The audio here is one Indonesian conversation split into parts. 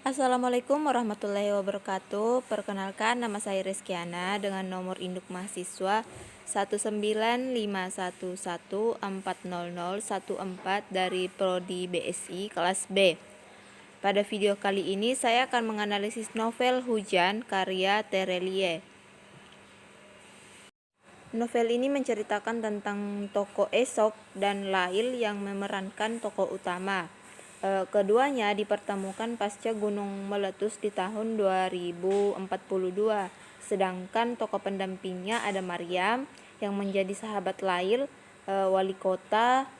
Assalamualaikum warahmatullahi wabarakatuh. Perkenalkan, nama saya Reskiana dengan nomor induk mahasiswa 19511400114 dari Prodi BSI kelas B. Pada video kali ini saya akan menganalisis novel Hujan karya Terelie. Novel ini menceritakan tentang tokoh Aesop dan Lail yang memerankan tokoh utama. Keduanya dipertemukan pasca gunung meletus di tahun 2042. Sedangkan tokoh pendampingnya ada Maryam yang menjadi sahabat Lail, wali kota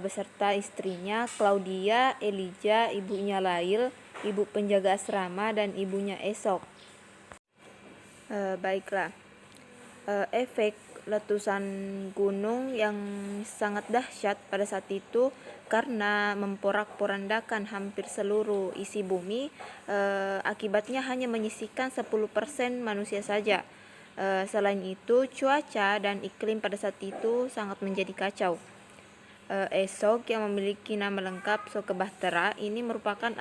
beserta istrinya Claudia, Elijah, ibunya Lail, ibu penjaga asrama, dan ibunya Aesop. Baiklah. Efek letusan gunung yang sangat dahsyat pada saat itu karena memporak-porandakan hampir seluruh isi bumi. Akibatnya hanya menyisihkan 10% manusia saja. Selain itu, cuaca dan iklim pada saat itu sangat menjadi kacau. Aesop yang memiliki nama lengkap Sokebahtera ini merupakan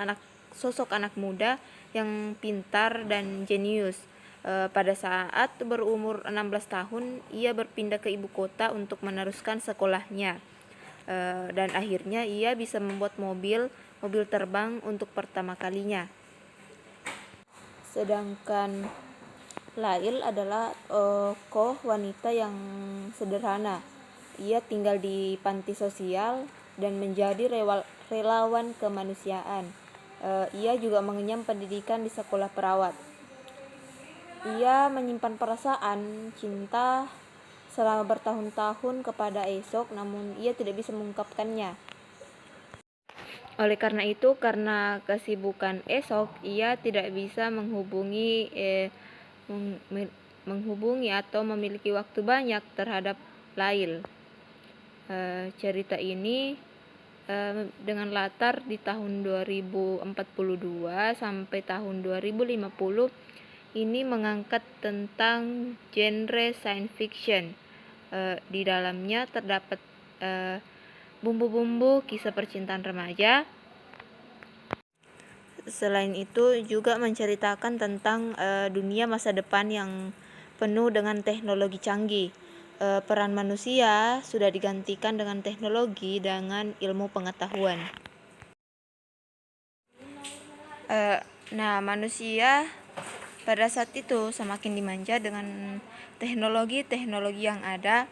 sosok anak muda yang pintar dan jenius. Pada saat berumur 16 tahun, ia berpindah ke ibu kota untuk meneruskan sekolahnya. Dan akhirnya ia bisa membuat mobil terbang untuk pertama kalinya. Sedangkan Lail adalah tokoh wanita yang sederhana. Ia tinggal di panti sosial dan menjadi relawan kemanusiaan. Ia juga mengenyam pendidikan di sekolah perawat. Ia menyimpan perasaan cinta selama bertahun-tahun kepada Aesop, namun ia tidak bisa mengungkapkannya. Oleh karena itu, karena kesibukan Aesop, ia tidak bisa menghubungi atau memiliki waktu banyak terhadap Lail. Cerita ini dengan latar di tahun 2042 sampai tahun 2050 ini mengangkat tentang genre science fiction. Di dalamnya terdapat bumbu-bumbu kisah percintaan remaja. Selain itu juga menceritakan tentang dunia masa depan yang penuh dengan teknologi canggih. Peran manusia sudah digantikan dengan teknologi dengan ilmu pengetahuan. Manusia pada saat itu semakin dimanja dengan teknologi yang ada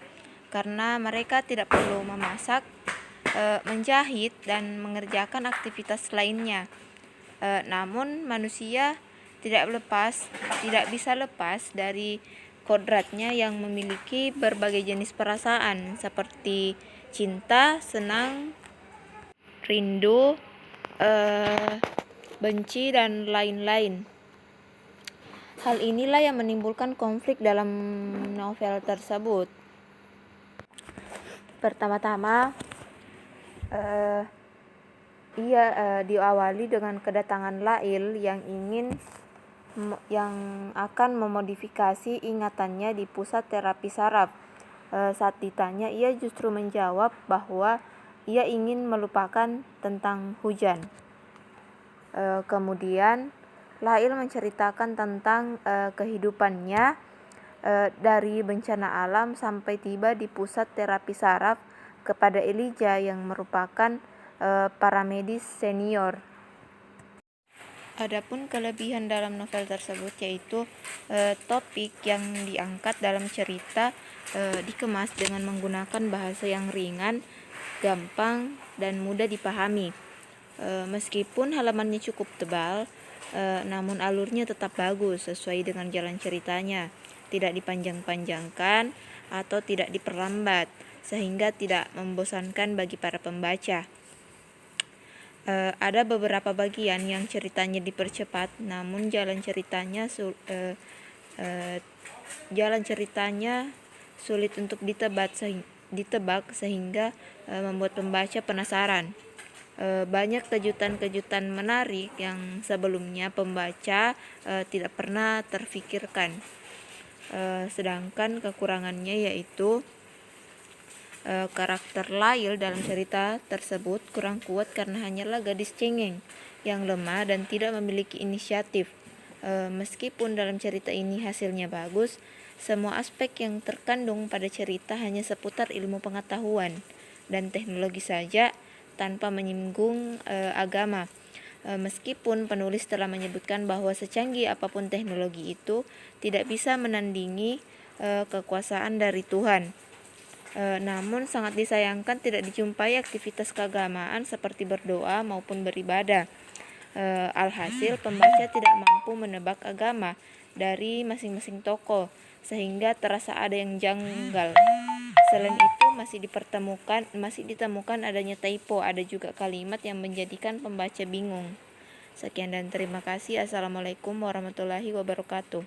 karena mereka tidak perlu memasak, menjahit, dan mengerjakan aktivitas lainnya. Namun manusia tidak bisa lepas dari kodratnya yang memiliki berbagai jenis perasaan seperti cinta, senang, rindu, benci, dan lain-lain. Hal inilah yang menimbulkan konflik dalam novel tersebut. Pertama-tama, ia diawali dengan kedatangan Lail yang akan memodifikasi ingatannya di pusat terapi saraf. Saat ditanya, ia justru menjawab bahwa ia ingin melupakan tentang hujan. Kemudian Lail menceritakan tentang kehidupannya dari bencana alam sampai tiba di pusat terapi saraf kepada Elijah yang merupakan paramedis senior. Adapun kelebihan dalam novel tersebut yaitu topik yang diangkat dalam cerita dikemas dengan menggunakan bahasa yang ringan, gampang, dan mudah dipahami. Meskipun halamannya cukup tebal, namun alurnya tetap bagus sesuai dengan jalan ceritanya, tidak dipanjang-panjangkan atau tidak diperlambat sehingga tidak membosankan bagi para pembaca. Ada beberapa bagian yang ceritanya dipercepat, namun jalan ceritanya sulit untuk ditebak sehingga membuat pembaca penasaran. Banyak kejutan-kejutan menarik yang sebelumnya pembaca tidak pernah terfikirkan. Sedangkan kekurangannya yaitu karakter Lail dalam cerita tersebut kurang kuat karena hanyalah gadis cengeng yang lemah dan tidak memiliki inisiatif. Meskipun dalam cerita ini hasilnya bagus, semua aspek yang terkandung pada cerita hanya seputar ilmu pengetahuan dan teknologi saja tanpa menyinggung agama. Meskipun penulis telah menyebutkan bahwa secanggih apapun teknologi itu tidak bisa menandingi kekuasaan dari Tuhan. Namun sangat disayangkan tidak dijumpai aktivitas keagamaan seperti berdoa maupun beribadah. Alhasil pembaca tidak mampu menebak agama dari masing-masing tokoh, sehingga terasa ada yang janggal. Selain itu masih ditemukan adanya typo, ada juga kalimat yang menjadikan pembaca bingung. Sekian dan terima kasih. Assalamualaikum warahmatullahi wabarakatuh.